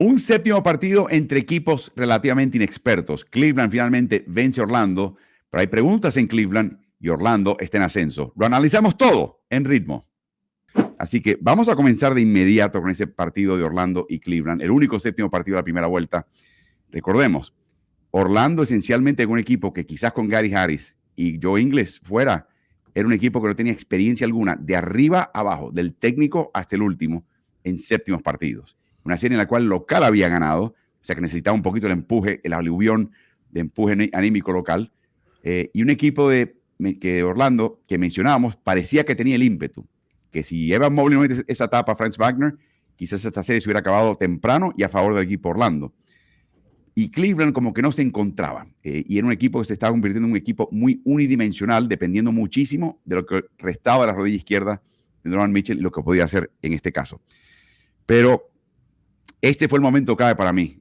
Un séptimo partido entre equipos relativamente inexpertos. Cleveland finalmente vence a Orlando, pero hay preguntas en Cleveland y Orlando está en ascenso. Lo analizamos todo en ritmo. Así que vamos a comenzar de inmediato con ese partido de Orlando y Cleveland, el único séptimo partido de la primera vuelta. Recordemos, Orlando esencialmente es un equipo que quizás con Gary Harris y Joe Ingles fuera, era un equipo que no tenía experiencia alguna, de arriba a abajo, del técnico hasta el último, en séptimos partidos. Una serie en la cual el local había ganado, o sea que necesitaba un poquito el empuje, el aluvión de empuje anímico local, y un equipo de Orlando que mencionábamos parecía que tenía el ímpetu, que si Evan Mobley no mete esa tapa a Franz Wagner, quizás esta serie se hubiera acabado temprano y a favor del equipo Orlando. Y Cleveland como que no se encontraba, y era un equipo que se estaba convirtiendo en un equipo muy unidimensional, dependiendo muchísimo de lo que restaba de la rodilla izquierda de Donovan Mitchell y lo que podía hacer en este caso. Pero este fue el momento clave para mí,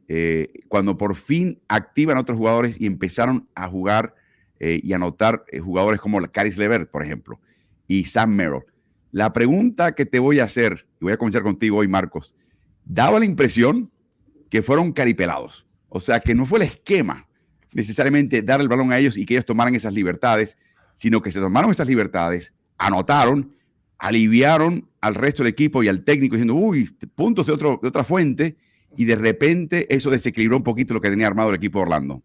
cuando por fin activan a otros jugadores y empezaron a jugar y anotar jugadores como Caris LeVert, por ejemplo, y Sam Merrill. La pregunta que te voy a hacer, y voy a comenzar contigo hoy, Marcos, daba la impresión que fueron caripelados. O sea, que no fue el esquema necesariamente dar el balón a ellos y que ellos tomaran esas libertades, sino que se tomaron esas libertades, anotaron, aliviaron al resto del equipo y al técnico diciendo, uy, puntos de otra fuente, y de repente eso desequilibró un poquito lo que tenía armado el equipo de Orlando.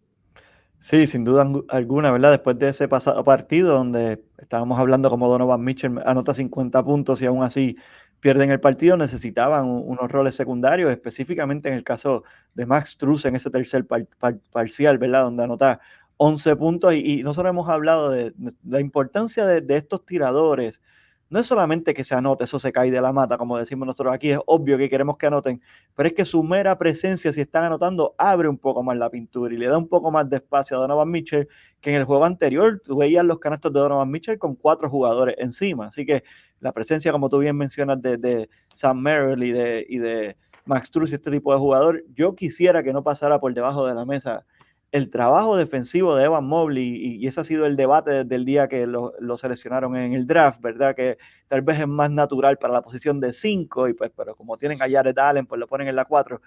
Sí, sin duda alguna, ¿verdad? Después de ese pasado partido donde estábamos hablando como Donovan Mitchell anota 50 puntos y aún así pierden el partido, necesitaban unos roles secundarios, específicamente en el caso de Max Strus en ese tercer parcial, ¿verdad? Donde anota 11 puntos y nosotros hemos hablado de la importancia de estos tiradores. No es solamente que se anote, eso se cae de la mata, como decimos nosotros aquí, es obvio que queremos que anoten, pero es que su mera presencia, si están anotando, abre un poco más la pintura y le da un poco más de espacio a Donovan Mitchell, que en el juego anterior tú veías los canastos de Donovan Mitchell con 4 jugadores encima. Así que la presencia, como tú bien mencionas, de Sam Merrill y de Max Strus y este tipo de jugador, yo quisiera que no pasara por debajo de la mesa el trabajo defensivo de Evan Mobley, y ese ha sido el debate desde el día que lo seleccionaron en el draft, ¿verdad? Que tal vez es más natural para la posición de 5, y pues, pero como tienen a Jared Allen, pues lo ponen en la 4.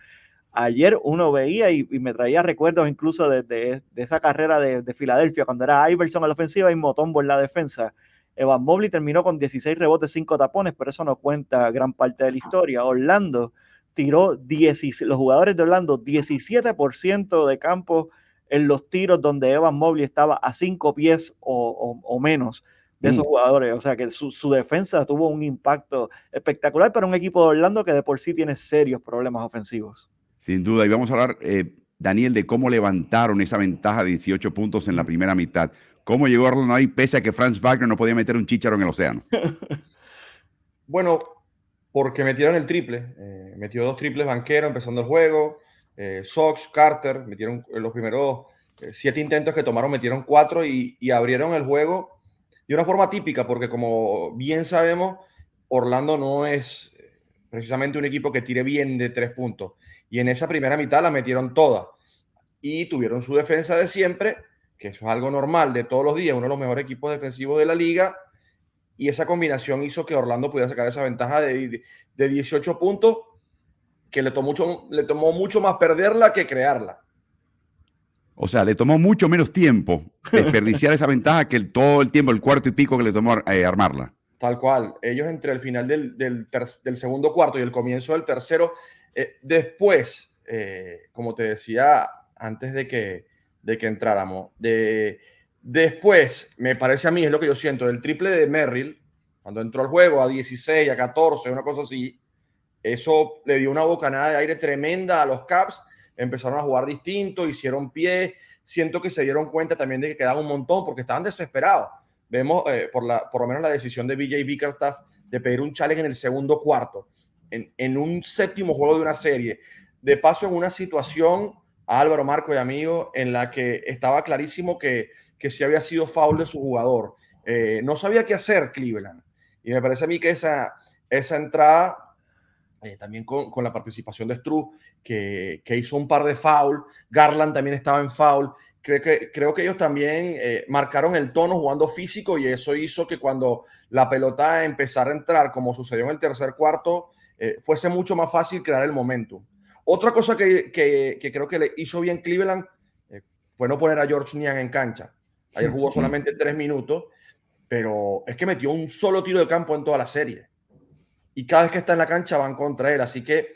Ayer uno veía y me traía recuerdos incluso de esa carrera de Filadelfia, cuando era Iverson en la ofensiva y Mutombo en la defensa. Evan Mobley terminó con 16 rebotes, 5 tapones, pero eso no cuenta gran parte de la historia. Orlando tiró los jugadores de Orlando 17% de campo en los tiros donde Evan Mobley estaba a 5 pies o menos de esos jugadores. O sea que su defensa tuvo un impacto espectacular para un equipo de Orlando que de por sí tiene serios problemas ofensivos. Sin duda, y vamos a hablar, Daniel, de cómo levantaron esa ventaja de 18 puntos en la primera mitad. ¿Cómo llegó Orlando ahí pese a que Franz Wagner no podía meter un chícharo en el océano? Bueno, porque metieron el triple. Metió 2 triples banqueros empezando el juego. Sox, Carter, metieron los primeros 7 intentos que tomaron, metieron 4 y abrieron el juego de una forma típica, porque como bien sabemos, Orlando no es precisamente un equipo que tire bien de 3 puntos. Y en esa primera mitad la metieron todas. Y tuvieron su defensa de siempre, que eso es algo normal de todos los días, uno de los mejores equipos defensivos de la liga. Y esa combinación hizo que Orlando pudiera sacar esa ventaja de 18 puntos, que le tomó mucho más perderla que crearla. O sea, le tomó mucho menos tiempo desperdiciar esa ventaja que todo el tiempo, el cuarto y pico que le tomó armarla. Tal cual. Ellos entre el final del segundo cuarto y el comienzo del tercero, después, como te decía antes de que entráramos, después, me parece a mí, es lo que yo siento, del triple de Merrill, cuando entró al juego a 16, a 14, una cosa así, eso le dio una bocanada de aire tremenda a los Caps, empezaron a jugar distinto, hicieron pie, siento que se dieron cuenta también de que quedaba un montón porque estaban desesperados. Vemos por lo menos la decisión de BJ Bickerstaff de pedir un challenge en el segundo cuarto, en un séptimo juego de una serie, de paso en una situación, Álvaro, Marco y amigo, en la que estaba clarísimo que sí había sido foul de su jugador. No sabía qué hacer Cleveland. Y me parece a mí que esa entrada, también con la participación de Strus, que hizo un par de foul, Garland también estaba en foul. Creo que ellos también marcaron el tono jugando físico, y eso hizo que cuando la pelota empezara a entrar, como sucedió en el tercer cuarto, fuese mucho más fácil crear el momentum. Otra cosa que creo que le hizo bien Cleveland fue no poner a George Niang en cancha. Ayer jugó solamente 3 minutos, pero es que metió un solo tiro de campo en toda la serie. Y cada vez que está en la cancha van contra él. Así que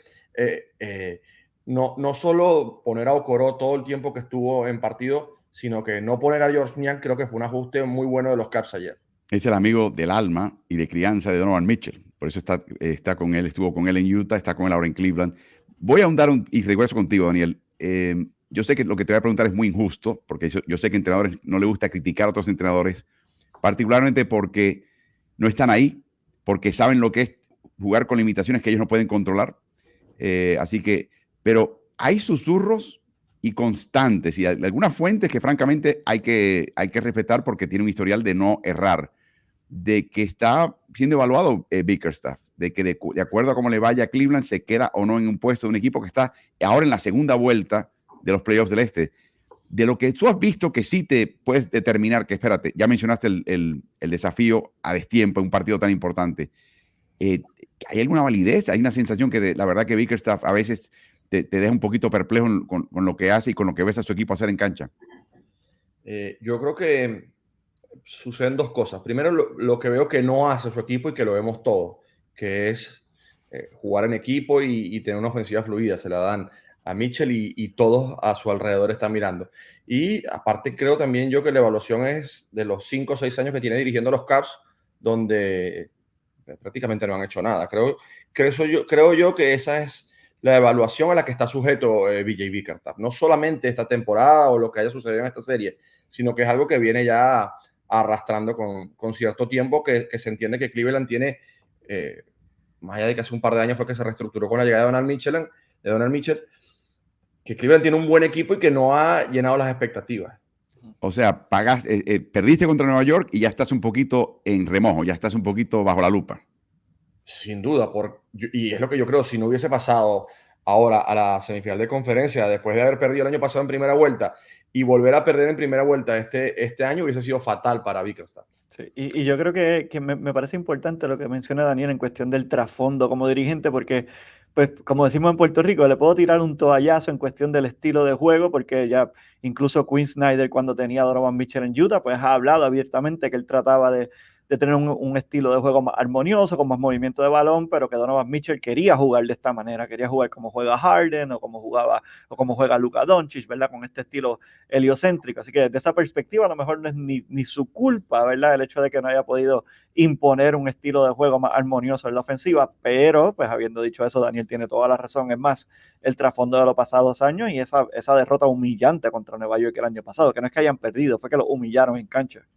no solo poner a Okoro todo el tiempo que estuvo en partido, sino que no poner a George Niang creo que fue un ajuste muy bueno de los Caps ayer. Es el amigo del alma y de crianza de Donovan Mitchell. Por eso está con él, estuvo con él en Utah, está con él ahora en Cleveland. Voy a ahondar y regreso contigo, Daniel. Yo sé que lo que te voy a preguntar es muy injusto, porque yo sé que a entrenadores no les gusta criticar a otros entrenadores, particularmente porque no están ahí, porque saben lo que es jugar con limitaciones que ellos no pueden controlar. Pero hay susurros y constantes y algunas fuentes que francamente hay que respetar porque tiene un historial de no errar, de que está siendo evaluado Bickerstaff, de que de acuerdo a cómo le vaya a Cleveland se queda o no en un puesto de un equipo que está ahora en la segunda vuelta de los playoffs del este. De lo que tú has visto que sí te puedes determinar que, espérate, ya mencionaste el desafío a destiempo en un partido tan importante. ¿Hay alguna validez? ¿Hay una sensación que la verdad que Bickerstaff a veces te deja un poquito perplejo con lo que hace y con lo que ves a su equipo hacer en cancha? Yo creo que suceden dos cosas. Primero, lo que veo que no hace su equipo y que lo vemos todo, que es jugar en equipo y tener una ofensiva fluida. Se la dan a Mitchell y todos a su alrededor están mirando. Y aparte creo también yo que la evaluación es de los 5 o 6 años que tiene dirigiendo los Caps, donde prácticamente no han hecho nada. Creo yo que esa es la evaluación a la que está sujeto BJ Bickerstaff. No solamente esta temporada o lo que haya sucedido en esta serie, sino que es algo que viene ya arrastrando con cierto tiempo, que se entiende que Cleveland tiene, más allá de que hace un par de años fue que se reestructuró con la llegada de Donald Mitchell, que Cleveland tiene un buen equipo y que no ha llenado las expectativas. O sea, perdiste contra Nueva York y ya estás un poquito en remojo, ya estás un poquito bajo la lupa. Sin duda, y es lo que yo creo, si no hubiese pasado ahora a la semifinal de conferencia, después de haber perdido el año pasado en primera vuelta y volver a perder en primera vuelta este año, hubiese sido fatal para Bickerstaff. Sí, y yo creo que me parece importante lo que menciona Daniel en cuestión del trasfondo como dirigente, porque, pues, como decimos en Puerto Rico, le puedo tirar un toallazo en cuestión del estilo de juego, porque ya incluso Quinn Snyder, cuando tenía a Donovan Mitchell en Utah, pues ha hablado abiertamente que él trataba de tener un estilo de juego más armonioso, con más movimiento de balón, pero que Donovan Mitchell quería jugar de esta manera, quería jugar como juega Harden o como juega Luka Doncic, ¿verdad? Con este estilo heliocéntrico. Así que desde esa perspectiva a lo mejor no es ni su culpa, ¿verdad? El hecho de que no haya podido imponer un estilo de juego más armonioso en la ofensiva, pero pues habiendo dicho eso, Daniel tiene toda la razón. Es más, el trasfondo de los pasados años y esa derrota humillante contra Nueva York el año pasado, que no es que hayan perdido, fue que lo humillaron en cancha.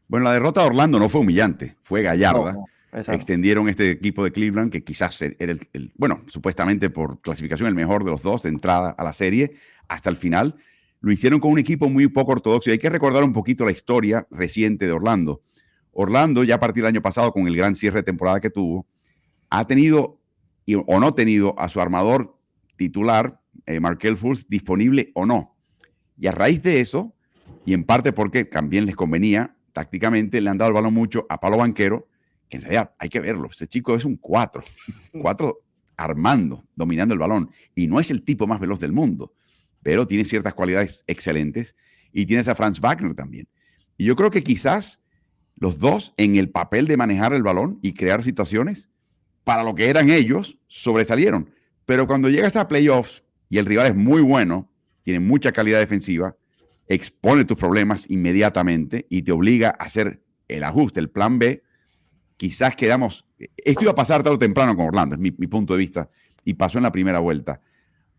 Bueno, la derrota de Orlando no fue humillante, fue gallarda. No, extendieron este equipo de Cleveland, que quizás era bueno, supuestamente por clasificación el mejor de los dos de entrada a la serie, hasta el final. Lo hicieron con un equipo muy poco ortodoxo. Y hay que recordar un poquito la historia reciente de Orlando. Orlando, ya a partir del año pasado, con el gran cierre de temporada que tuvo, ha tenido o no tenido a su armador titular, Markelle Fultz, disponible o no. Y a raíz de eso, y en parte porque también les convenía, tácticamente le han dado el balón mucho a Paolo Banchero, que en realidad hay que verlo, ese chico es un 4 armando, dominando el balón, y no es el tipo más veloz del mundo, pero tiene ciertas cualidades excelentes, y tienes a Franz Wagner también. Y yo creo que quizás los dos en el papel de manejar el balón y crear situaciones, para lo que eran ellos, sobresalieron. Pero cuando llegas a playoffs y el rival es muy bueno, tiene mucha calidad defensiva, expone tus problemas inmediatamente y te obliga a hacer el ajuste, el plan B. Quizás quedamos, esto iba a pasar tarde o temprano con Orlando, es mi punto de vista, y pasó en la primera vuelta.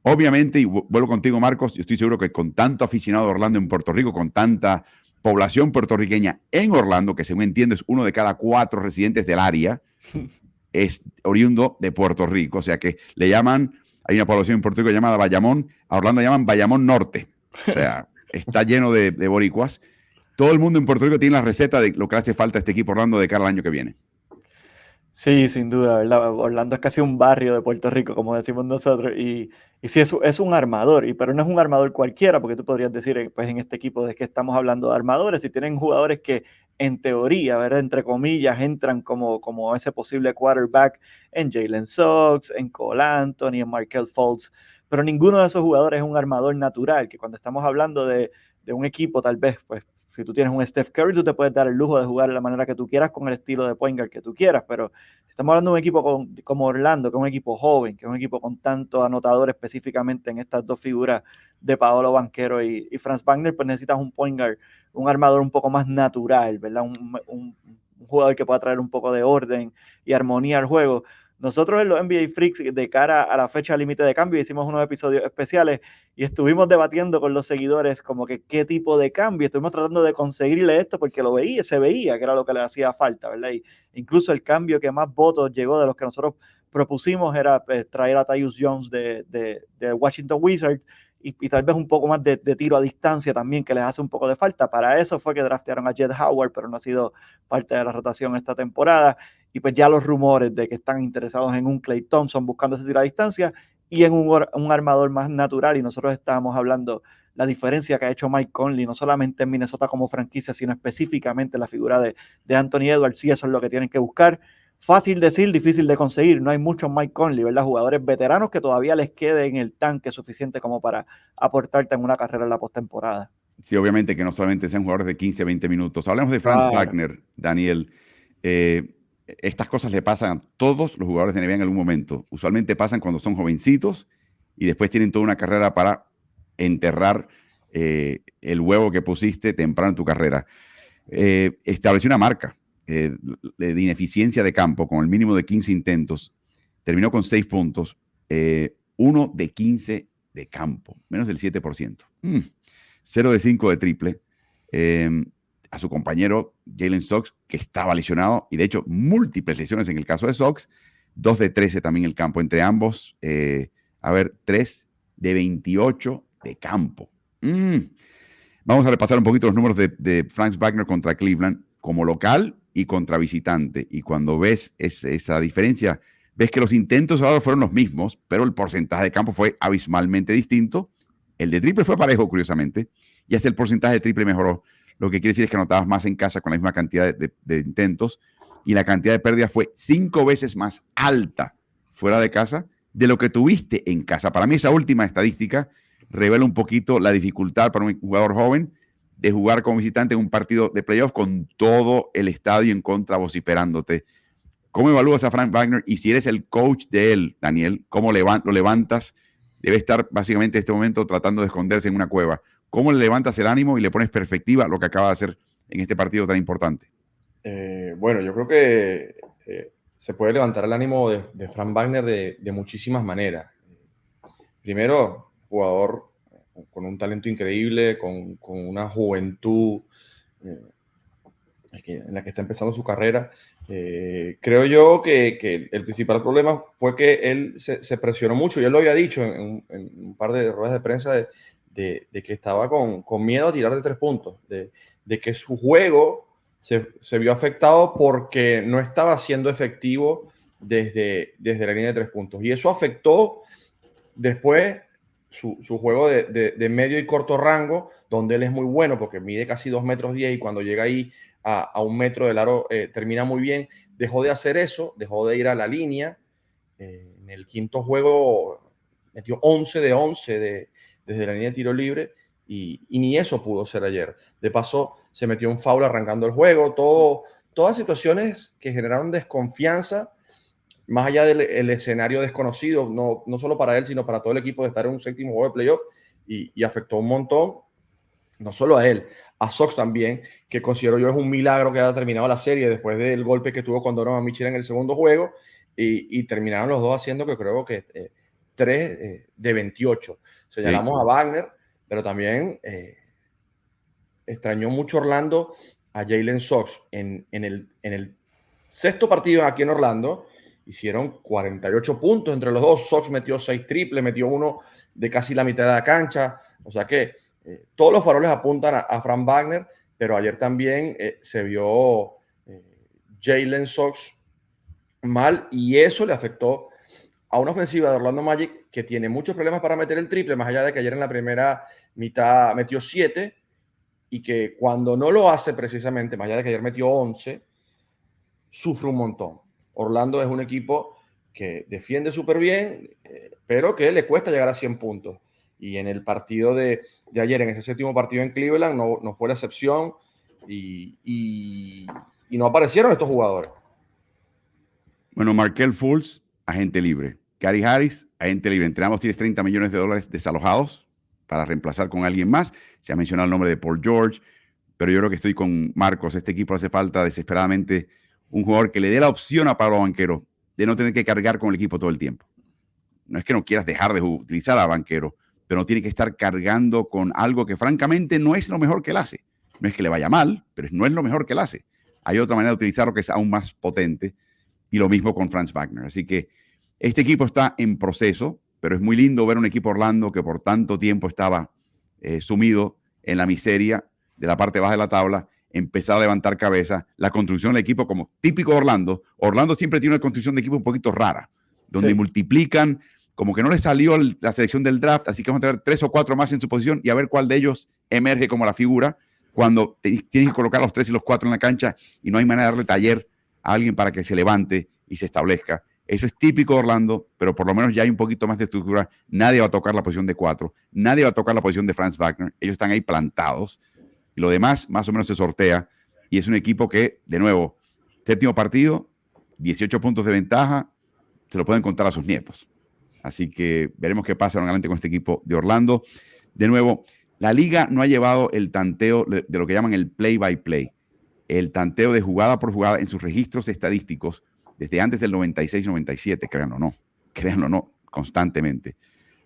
Obviamente, y vuelvo contigo, Marcos, yo estoy seguro que con tanto aficionado de Orlando en Puerto Rico, con tanta población puertorriqueña en Orlando, que según entiendo es uno de cada 4 residentes del área, es oriundo de Puerto Rico, o sea que le llaman, hay una población en Puerto Rico llamada Bayamón, a Orlando llaman Bayamón Norte, o sea, está lleno de boricuas. Todo el mundo en Puerto Rico tiene la receta de lo que hace falta a este equipo Orlando de cara al año que viene. Sí, sin duda, ¿verdad? Orlando es casi un barrio de Puerto Rico, como decimos nosotros, y sí, es un armador, pero no es un armador cualquiera, porque tú podrías decir, pues en este equipo de que estamos hablando de armadores, y tienen jugadores que en teoría, ¿verdad? Entre comillas, entran como ese posible quarterback en Jalen Suggs, en Cole Anthony, en Markelle Fultz, pero ninguno de esos jugadores es un armador natural, que cuando estamos hablando de un equipo, tal vez, pues, si tú tienes un Steph Curry, tú te puedes dar el lujo de jugar de la manera que tú quieras con el estilo de point guard que tú quieras, pero si estamos hablando de un equipo como Orlando, que es un equipo joven, que es un equipo con tanto anotador específicamente en estas dos figuras de Paolo Banchero y Franz Wagner, pues necesitas un point guard, un armador un poco más natural, ¿verdad? Un jugador que pueda traer un poco de orden y armonía al juego. Nosotros en los NBA Freaks, de cara a la fecha límite de cambio, hicimos unos episodios especiales y estuvimos debatiendo con los seguidores como que qué tipo de cambio. Estuvimos tratando de conseguirle esto porque se veía que era lo que le hacía falta, ¿verdad? Y incluso el cambio que más votos llegó de los que nosotros propusimos era traer a Tyus Jones de Washington Wizards y tal vez un poco más de tiro a distancia también, que les hace un poco de falta. Para eso fue que draftearon a Jett Howard, pero no ha sido parte de la rotación esta temporada. Y pues ya los rumores de que están interesados en un Klay Thompson buscando ese tiro a distancia y en un armador más natural. Y nosotros estábamos hablando la diferencia que ha hecho Mike Conley, no solamente en Minnesota como franquicia, sino específicamente la figura de Anthony Edwards. Y eso es lo que tienen que buscar. Fácil decir, difícil de conseguir. No hay muchos Mike Conley, ¿verdad? Jugadores veteranos que todavía les quede en el tanque suficiente como para aportarte en una carrera en la postemporada. Sí, obviamente que no solamente sean jugadores de 15, 20 minutos. Hablemos de Franz Wagner, Daniel. Estas cosas le pasan a todos los jugadores de NBA en algún momento. Usualmente pasan cuando son jovencitos y después tienen toda una carrera para enterrar el huevo que pusiste temprano en tu carrera. Estableció una marca de ineficiencia de campo con el mínimo de 15 intentos. Terminó con 6 puntos. 1 de 15 de campo, menos del 7%. 0 de 5 de triple. A su compañero Jalen Suggs, que estaba lesionado, y de hecho múltiples lesiones en el caso de Suggs. 2 de 13 también el campo entre ambos. 3 de 28 de campo. Vamos a repasar un poquito los números de Franz Wagner contra Cleveland como local y contra visitante. Y cuando ves esa diferencia, ves que los intentos ahora fueron los mismos, pero el porcentaje de campo fue abismalmente distinto. El de triple fue parejo, curiosamente, y hasta el porcentaje de triple mejoró. Lo que quiere decir es que anotabas más en casa con la misma cantidad de intentos, y la cantidad de pérdidas fue 5 veces más alta fuera de casa de lo que tuviste en casa. Para mí esa última estadística revela un poquito la dificultad para un jugador joven de jugar como visitante en un partido de playoff con todo el estadio en contra vociferándote. ¿Cómo evalúas a Franz Wagner? Y si eres el coach de él, Daniel, ¿cómo lo levantas? Debe estar básicamente en este momento tratando de esconderse en una cueva. ¿Cómo le levantas el ánimo y le pones perspectiva a lo que acaba de hacer en este partido tan importante? Bueno, yo creo que se puede levantar el ánimo de Franz Wagner de muchísimas maneras. Primero, jugador con un talento increíble, con una juventud en la que está empezando su carrera. Creo yo que el principal problema fue que él se presionó mucho, y él lo había dicho en un par de ruedas de prensa de que estaba con miedo a tirar de 3 puntos, de que su juego se vio afectado porque no estaba siendo efectivo desde la línea de 3 puntos. Y eso afectó después su juego de medio y corto rango, donde él es muy bueno porque mide casi 2 metros 10 y cuando llega ahí a 1 metro del aro termina muy bien. Dejó de hacer eso, dejó de ir a la línea. En el quinto juego metió 11 de 11 desde la línea de tiro libre y ni eso pudo ser ayer. De paso, se metió un foul arrancando el juego. Todas situaciones que generaron desconfianza, más allá del escenario desconocido, no solo para él, sino para todo el equipo, de estar en un séptimo juego de playoff, y afectó un montón, no solo a él, a Sox también, que considero yo es un milagro que haya terminado la serie después del golpe que tuvo con Donovan Mitchell en el segundo juego, y terminaron los dos haciendo, que creo que 3 de 28. Señalamos a Wagner, pero también extrañó mucho Orlando a Jalen Suggs. En el sexto partido aquí en Orlando, hicieron 48 puntos entre los dos. Sox metió 6 triples, metió uno de casi la mitad de la cancha. O sea que todos los faroles apuntan a Franz Wagner, pero ayer también se vio Jalen Suggs mal, y eso le afectó a una ofensiva de Orlando Magic que tiene muchos problemas para meter el triple, más allá de que ayer en la primera mitad metió 7, y que cuando no lo hace precisamente, más allá de que ayer metió 11, sufre un montón. Orlando es un equipo que defiende súper bien, pero que le cuesta llegar a 100 puntos. Y en el partido de ayer, en ese séptimo partido en Cleveland, no fue la excepción y no aparecieron estos jugadores. Bueno, Markelle Fultz, agente libre. Gary Harris, agente libre. Entre ambos tienes $30 millones desalojados para reemplazar con alguien más. Se ha mencionado el nombre de Paul George, pero yo creo que estoy con Marcos. Este equipo hace falta desesperadamente un jugador que le dé la opción a Pablo Banchero de no tener que cargar con el equipo todo el tiempo. No es que no quieras dejar de utilizar a Banchero, pero no tiene que estar cargando con algo que francamente no es lo mejor que él hace. No es que le vaya mal, pero no es lo mejor que él hace. Hay otra manera de utilizarlo que es aún más potente, y lo mismo con Franz Wagner. Así que este equipo está en proceso, pero es muy lindo ver un equipo Orlando que por tanto tiempo estaba sumido en la miseria de la parte baja de la tabla, empezar a levantar cabeza. La construcción del equipo, como típico Orlando siempre tiene una construcción de equipo un poquito rara, donde multiplican, como que no les salió la selección del draft, así que vamos a tener 3 o 4 más en su posición y a ver cuál de ellos emerge como la figura cuando tienes que colocar los 3 y los 4 en la cancha y no hay manera de darle taller a alguien para que se levante y se establezca. Eso es típico de Orlando, pero por lo menos ya hay un poquito más de estructura. Nadie va a tocar la posición de 4, nadie va a tocar la posición de Franz Wagner. Ellos están ahí plantados y lo demás más o menos se sortea. Y es un equipo que, de nuevo, séptimo partido, 18 puntos de ventaja, se lo pueden contar a sus nietos. Así que veremos qué pasa realmente con este equipo de Orlando. De nuevo, la liga no ha llevado el tanteo de lo que llaman el play-by-play, el tanteo de jugada por jugada en sus registros estadísticos desde antes del 96-97, créanlo o no, constantemente.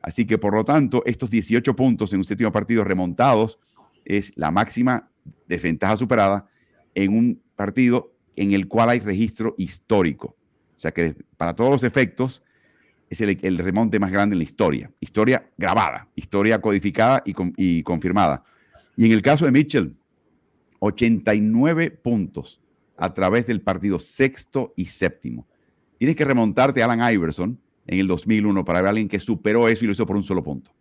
Así que, por lo tanto, estos 18 puntos en un séptimo partido remontados es la máxima desventaja superada en un partido en el cual hay registro histórico. O sea que para todos los efectos es el remonte más grande en la historia. Historia grabada, historia codificada y confirmada. Y en el caso de Mitchell, 89 puntos a través del partido sexto y séptimo. Tienes que remontarte a Allen Iverson en el 2001 para ver a alguien que superó eso y lo hizo por un solo punto,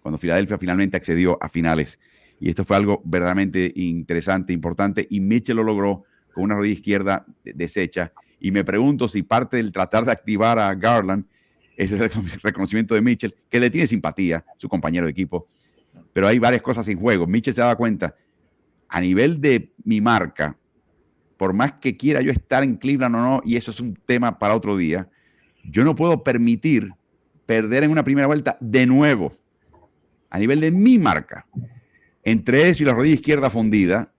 cuando Filadelfia finalmente accedió a finales. Y esto fue algo verdaderamente interesante, importante, y Mitchell lo logró con una rodilla izquierda deshecha. Y me pregunto si parte del tratar de activar a Garland es el reconocimiento de Mitchell, que le tiene simpatía, su compañero de equipo, pero hay varias cosas en juego. Mitchell se daba cuenta, a nivel de mi marca, por más que quiera yo estar en Cleveland o no, y eso es un tema para otro día, yo no puedo permitir perder en una primera vuelta de nuevo, a nivel de mi marca. Entre eso y la rodilla izquierda fundida,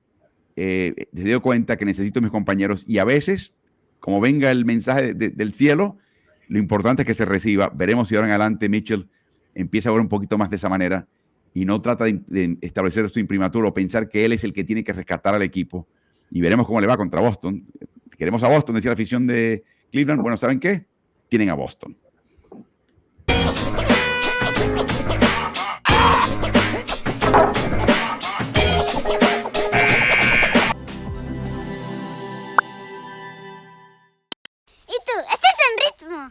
se dio cuenta que necesito a mis compañeros, y a veces, como venga el mensaje del cielo, lo importante es que se reciba. Veremos si ahora en adelante Mitchell empieza a ver un poquito más de esa manera y no trata de establecer esto imprimatur o pensar que él es el que tiene que rescatar al equipo. Y veremos cómo le va contra Boston. Queremos a Boston, decía la afición de Cleveland. Bueno, ¿saben qué? Tienen a Boston. ¿Y tú? ¿Estás en ritmo?